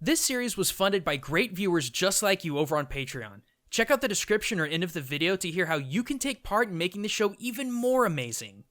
This series was funded by great viewers just like you over on Patreon. Check out the description or end of the video to hear how you can take part in making the show even more amazing.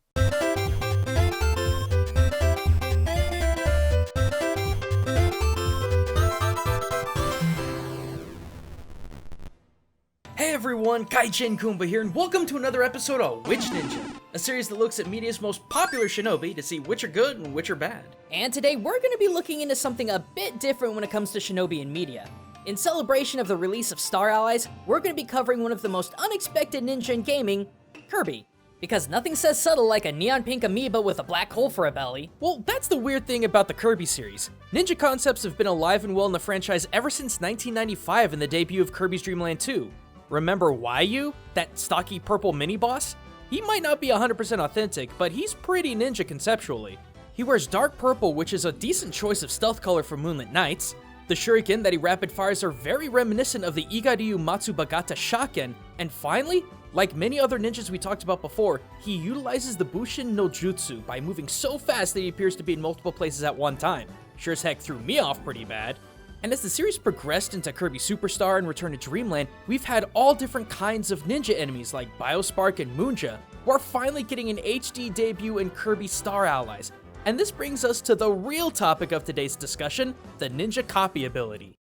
Hey everyone, Gaijin Goombah here, and welcome to another episode of Which Ninja, a series that looks at media's most popular shinobi to see which are good and which are bad. And today we're going to be looking into something a bit different when it comes to shinobi in media. In celebration of the release of Star Allies, we're going to be covering one of the most unexpected ninja in gaming, Kirby. Because nothing says subtle like a neon pink amoeba with a black hole for a belly. Well, that's the weird thing about the Kirby series. Ninja concepts have been alive and well in the franchise ever since 1995 and the debut of Kirby's Dream Land 2. Remember Wyu, that stocky purple mini-boss? He might not be 100% authentic, but he's pretty ninja conceptually. He wears dark purple, which is a decent choice of stealth color for Moonlit Nights. The shuriken that he rapid fires are very reminiscent of the Igaryu Matsubagata Shaken, and finally, like many other ninjas we talked about before, he utilizes the Bushin no Jutsu by moving so fast that he appears to be in multiple places at one time. Sure as heck threw me off pretty bad. And as the series progressed into Kirby Superstar and Return to Dreamland, we've had all different kinds of ninja enemies like Biospark and Moonja, who are finally getting an HD debut in Kirby Star Allies. And this brings us to the real topic of today's discussion, the ninja copy ability.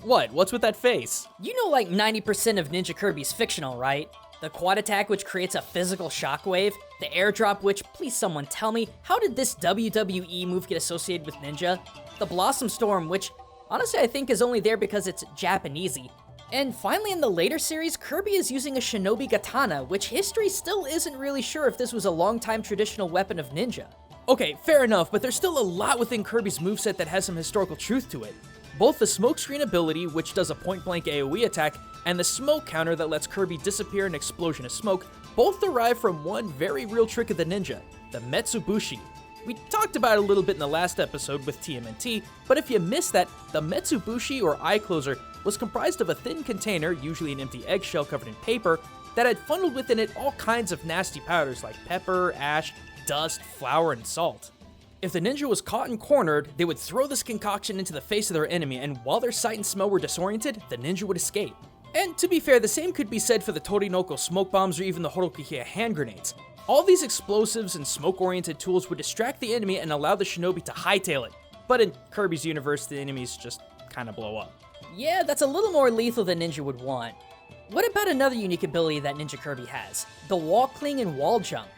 What's with that face? You know like 90% of Ninja Kirby's fictional, right? The quad attack which creates a physical shockwave, the airdrop which, please someone tell me, how did this WWE move get associated with ninja? The Blossom Storm which, honestly I think is only there because it's Japanesey. And finally in the later series, Kirby is using a shinobi katana, which history still isn't really sure if this was a long-time traditional weapon of ninja. Okay, fair enough, but there's still a lot within Kirby's moveset that has some historical truth to it. Both the smokescreen ability, which does a point-blank AoE attack, and the smoke counter that lets Kirby disappear in an explosion of smoke, both derive from one very real trick of the ninja, the Metsubushi. We talked about it a little bit in the last episode with TMNT, but if you missed that, the Metsubushi or eye closer was comprised of a thin container, usually an empty eggshell covered in paper, that had funneled within it all kinds of nasty powders like pepper, ash, dust, flour, and salt. If the ninja was caught and cornered, they would throw this concoction into the face of their enemy, and while their sight and smell were disoriented, the ninja would escape. And to be fair, the same could be said for the Torinoko smoke bombs or even the Horokiya hand grenades. All these explosives and smoke-oriented tools would distract the enemy and allow the shinobi to hightail it. But in Kirby's universe, the enemies just kinda blow up. Yeah, that's a little more lethal than ninja would want. What about another unique ability that Ninja Kirby has? The wall cling and wall jump.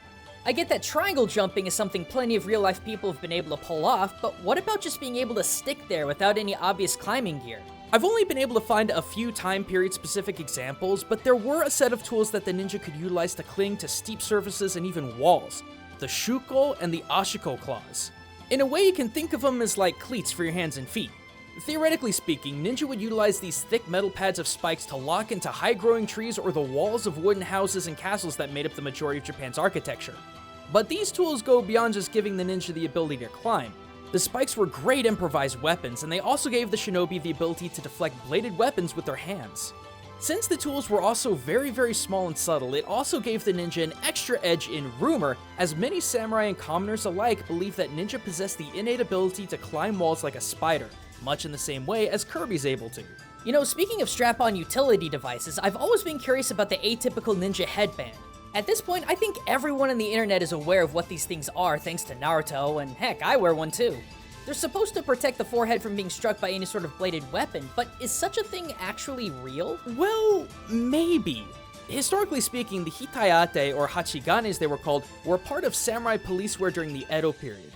I get that triangle jumping is something plenty of real-life people have been able to pull off, but what about just being able to stick there without any obvious climbing gear? I've only been able to find a few time period specific examples, but there were a set of tools that the ninja could utilize to cling to steep surfaces and even walls. The Shuko and the Ashiko claws. In a way, you can think of them as like cleats for your hands and feet. Theoretically speaking, ninja would utilize these thick metal pads of spikes to lock into high-growing trees or the walls of wooden houses and castles that made up the majority of Japan's architecture. But these tools go beyond just giving the ninja the ability to climb. The spikes were great improvised weapons, and they also gave the shinobi the ability to deflect bladed weapons with their hands. Since the tools were also very small and subtle, it also gave the ninja an extra edge in rumor, as many samurai and commoners alike believe that ninja possess the innate ability to climb walls like a spider, much in the same way as Kirby's able to. You know, speaking of strap-on utility devices, I've always been curious about the atypical ninja headband. At this point, I think everyone on the internet is aware of what these things are thanks to Naruto, and heck, I wear one too. They're supposed to protect the forehead from being struck by any sort of bladed weapon, but is such a thing actually real? Well, maybe. Historically speaking, the hitayate, or hachigane as they were called, were part of samurai police wear during the Edo period.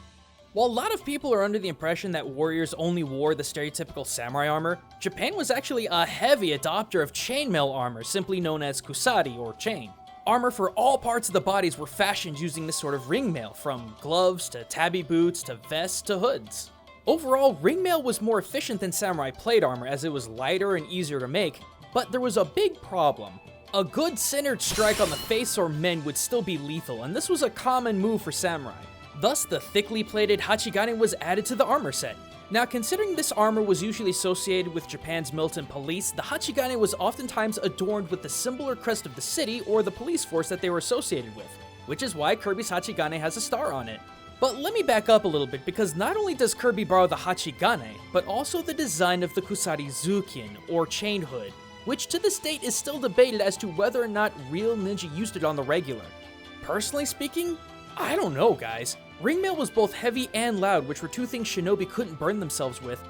While a lot of people are under the impression that warriors only wore the stereotypical samurai armor, Japan was actually a heavy adopter of chainmail armor, simply known as kusari, or chain. Armor for all parts of the bodies were fashioned using this sort of ringmail, from gloves to tabi boots to vests to hoods. Overall, ringmail was more efficient than samurai plate armor as it was lighter and easier to make, but there was a big problem. A good centered strike on the face or men would still be lethal, and this was a common move for samurai. Thus, the thickly plated hachigane was added to the armor set. Now, considering this armor was usually associated with Japan's militant police, the hachigane was oftentimes adorned with the symbol or crest of the city or the police force that they were associated with, which is why Kirby's hachigane has a star on it. But let me back up a little bit, because not only does Kirby borrow the Hachigane, but also the design of the Kusari Zukin, or chain hood, which to this date is still debated as to whether or not real ninja used it on the regular. Personally speaking, I don't know, guys. Ringmail was both heavy and loud, which were two things shinobi couldn't burn themselves with.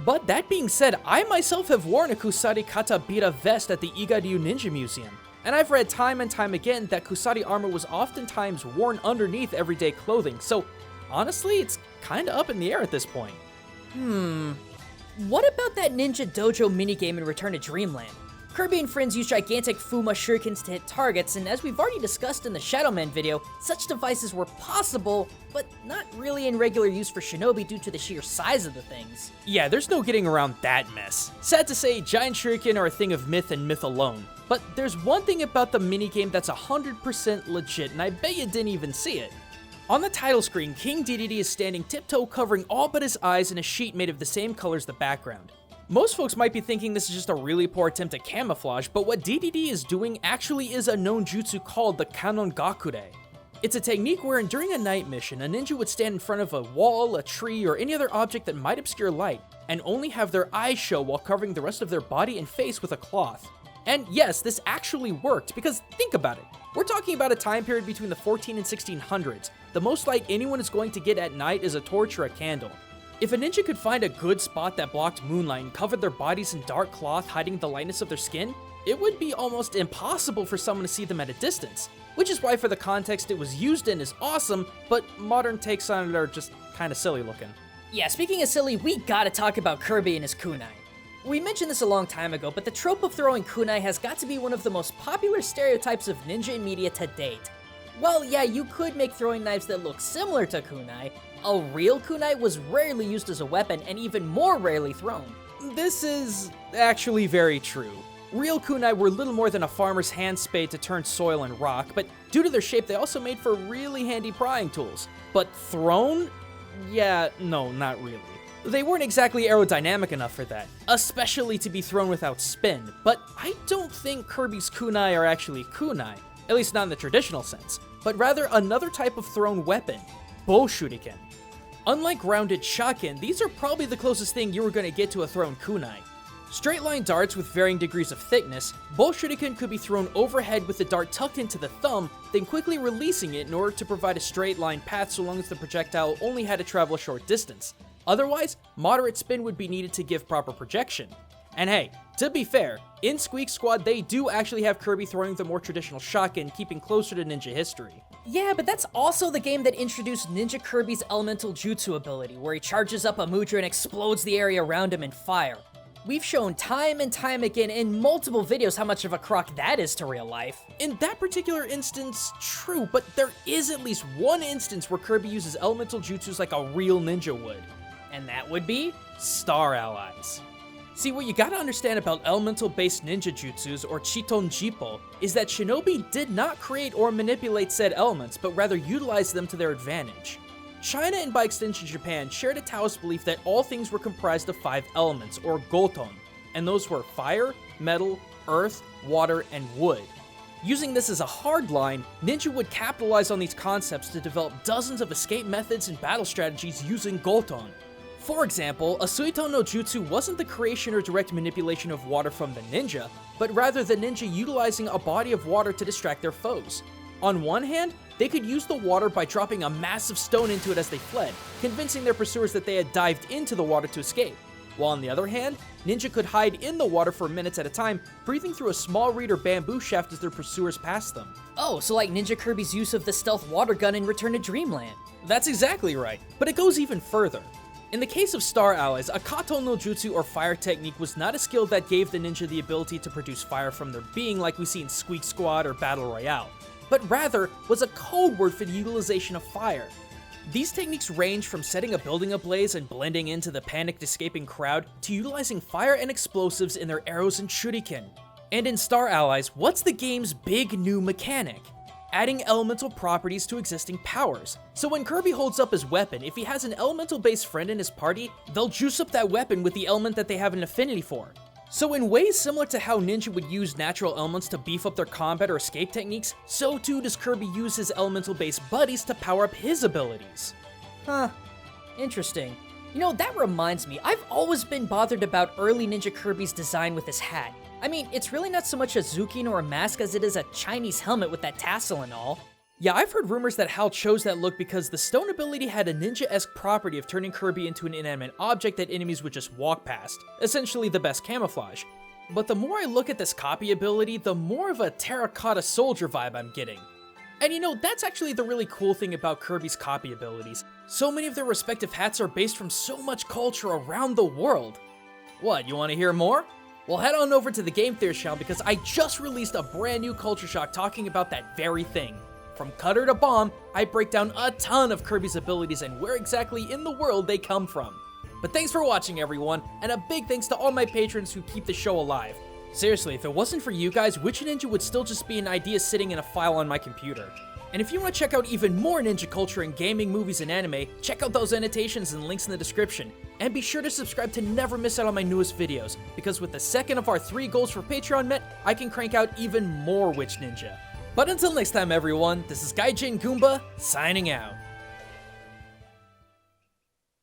But that being said, I myself have worn a Kusari Katabira vest at the Igaryu Ninja Museum, and I've read time and time again that Kusari armor was oftentimes worn underneath everyday clothing, so honestly, it's kinda up in the air at this point. What about that Ninja Dojo minigame in Return to Dreamland? Kirby and friends use gigantic Fuma shurikens to hit targets, and as we've already discussed in the Shadow Man video, such devices were possible, but not really in regular use for shinobi due to the sheer size of the things. Yeah, there's no getting around that mess. Sad to say, giant shuriken are a thing of myth and myth alone. But there's one thing about the minigame that's 100% legit, and I bet you didn't even see it. On the title screen, King DDD is standing tiptoe covering all but his eyes in a sheet made of the same color as the background. Most folks might be thinking this is just a really poor attempt at camouflage, but what DDD is doing actually is a known jutsu called the Kanon Gakure. It's a technique wherein during a night mission, a ninja would stand in front of a wall, a tree, or any other object that might obscure light, and only have their eyes show while covering the rest of their body and face with a cloth. And yes, this actually worked, because think about it. We're talking about a time period between the 14 and 1600s. The most light anyone is going to get at night is a torch or a candle. If a ninja could find a good spot that blocked moonlight and covered their bodies in dark cloth hiding the lightness of their skin, it would be almost impossible for someone to see them at a distance. Which is why for the context it was used in is awesome, but modern takes on it are just kinda silly looking. Yeah, speaking of silly, we gotta talk about Kirby and his kunai. We mentioned this a long time ago, but the trope of throwing kunai has got to be one of the most popular stereotypes of ninja in media to date. Well, yeah, you could make throwing knives that look similar to kunai. A real kunai was rarely used as a weapon, and even more rarely thrown. This is actually very true. Real kunai were little more than a farmer's hand spade to turn soil and rock, but due to their shape they also made for really handy prying tools. But thrown? Yeah, no, not really. They weren't exactly aerodynamic enough for that, especially to be thrown without spin, but I don't think Kirby's kunai are actually kunai, at least not in the traditional sense, but rather another type of thrown weapon, bow shuriken. Unlike rounded shaken, these are probably the closest thing you were going to get to a thrown kunai. Straight line darts with varying degrees of thickness, bow shuriken could be thrown overhead with the dart tucked into the thumb, then quickly releasing it in order to provide a straight line path so long as the projectile only had to travel a short distance. Otherwise, moderate spin would be needed to give proper projection. And hey, to be fair, in Squeak Squad they do actually have Kirby throwing the more traditional shotgun, keeping closer to ninja history. Yeah, but that's also the game that introduced Ninja Kirby's elemental jutsu ability, where he charges up a mudra and explodes the area around him in fire. We've shown time and time again in multiple videos how much of a crock that is to real life. In that particular instance, true, but there is at least one instance where Kirby uses elemental jutsus like a real ninja would. And that would be Star Allies. See, what you gotta understand about elemental-based ninja jutsus, or Chiton Jippo, is that shinobi did not create or manipulate said elements, but rather utilize them to their advantage. China and by extension Japan shared a Taoist belief that all things were comprised of 5 elements, or goton, and those were fire, metal, earth, water, and wood. Using this as a hard line, ninja would capitalize on these concepts to develop dozens of escape methods and battle strategies using goton. For example, a Suiton no Jutsu wasn't the creation or direct manipulation of water from the ninja, but rather the ninja utilizing a body of water to distract their foes. On one hand, they could use the water by dropping a massive stone into it as they fled, convincing their pursuers that they had dived into the water to escape. While on the other hand, ninja could hide in the water for minutes at a time, breathing through a small reed or bamboo shaft as their pursuers passed them. Oh, so like Ninja Kirby's use of the stealth water gun in Return to Dreamland. That's exactly right, but it goes even further. In the case of Star Allies, a Kato no Jutsu or fire technique was not a skill that gave the ninja the ability to produce fire from their being like we see in Squeak Squad or Battle Royale, but rather was a code word for the utilization of fire. These techniques range from setting a building ablaze and blending into the panicked escaping crowd to utilizing fire and explosives in their arrows and shuriken. And in Star Allies, what's the game's big new mechanic? Adding elemental properties to existing powers. So when Kirby holds up his weapon, if he has an elemental-based friend in his party, they'll juice up that weapon with the element that they have an affinity for. So in ways similar to how ninja would use natural elements to beef up their combat or escape techniques, so too does Kirby use his elemental-based buddies to power up his abilities. Huh. Interesting. You know, that reminds me, I've always been bothered about early Ninja Kirby's design with his hat. I mean, it's really not so much a Zuki nor a mask as it is a Chinese helmet with that tassel and all. Yeah, I've heard rumors that Hal chose that look because the stone ability had a ninja-esque property of turning Kirby into an inanimate object that enemies would just walk past, essentially the best camouflage. But the more I look at this copy ability, the more of a terracotta soldier vibe I'm getting. And you know, that's actually the really cool thing about Kirby's copy abilities. So many of their respective hats are based from so much culture around the world. What, you want to hear more? Well, head on over to the Game Theory channel because I just released a brand new Culture Shock talking about that very thing. From Cutter to Bomb, I break down a ton of Kirby's abilities and where exactly in the world they come from. But thanks for watching, everyone, and a big thanks to all my patrons who keep the show alive. Seriously, if it wasn't for you guys, Witch Ninja would still just be an idea sitting in a file on my computer. And if you want to check out even more ninja culture in gaming, movies, and anime, check out those annotations and links in the description. And be sure to subscribe to never miss out on my newest videos, because with the second of our 3 goals for Patreon met, I can crank out even more Witch Ninja. But until next time, everyone, this is Gaijin Goombah, signing out.